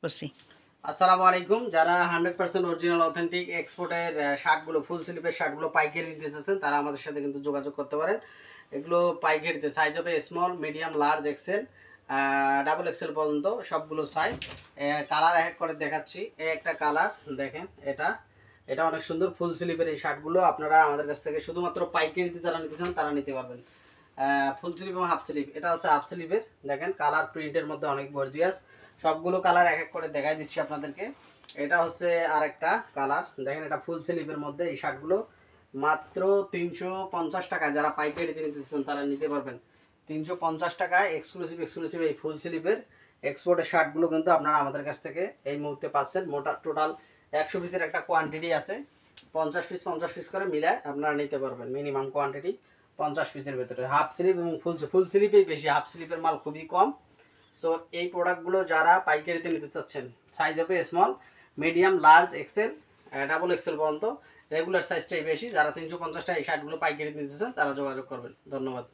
করছি। আসসালামু আলাইকুম। যারা 100% অরিজিনাল অথেন্টিক এক্সপোর্টের শার্টগুলো ফুল স্লিভের শার্টগুলো পাইকারি নিতে চাচ্ছেন তারা আমাদের সাথে কিন্তু যোগাযোগ করতে পারেন। এগুলো পাইকারিতে সাইজ হবে small, medium, large, XL, double XL পর্যন্ত সবগুলো সাইজ। কালার এক করে দেখাচ্ছি। একটা কালার দেখেন, এটা অনেক সুন্দর ফুল স্লিভের এই শার্টগুলো আপনারা আমাদের কাছ থেকে শুধুমাত্র পাইকারিতে যারা নিতে চান তারা নিতে পারবেন। ফুল স্লিভ এবং হাফ স্লিভ, এটা হচ্ছে হাফ স্লিভের। দেখেন কালার প্রিন্টের মধ্যে অনেক গর্জিয়াস। সবগুলো কালার এক এক করে দেখাই দিচ্ছি আপনাদেরকে। এটা হচ্ছে আরেকটা কালার, দেখেন এটা ফুল স্লিভের মধ্যে। এই শার্টগুলো মাত্র 350 টাকা, যারা পাইকারিতে নিতে চান তারা নিতে পারবেন। 350 টাকায় এক্সক্লুসিভ এই ফুল স্লিভের এক্সপোর্টের শার্টগুলো কিন্তু আপনারা আমাদের কাছ থেকে এই মুহূর্তে পাচ্ছেন। মোটা টোটাল 100 পিসের একটা কোয়ান্টিটি আছে। 50 পিস করে মিলায় আপনারা নিতে পারবেন। মিনিমাম কোয়ান্টিটি 50 পিসের ভেতরে। হাফ স্লিভ এবং ফুল স্লিভেই বেশি, হাফ স্লিভের মাল খুবই কম। সো এই প্রোডাক্টগুলো যারা পাইকারিতে নিতে চাচ্ছেন, সাইজ হবে small, medium, large, XL, double XL পর্যন্ত। রেগুলার সাইজটাই বেশি। যারা 350 টাকা এই শার্টগুলো পাইকারিতে নিতে চাচ্ছেন তারা যোগাযোগ করবেন। ধন্যবাদ।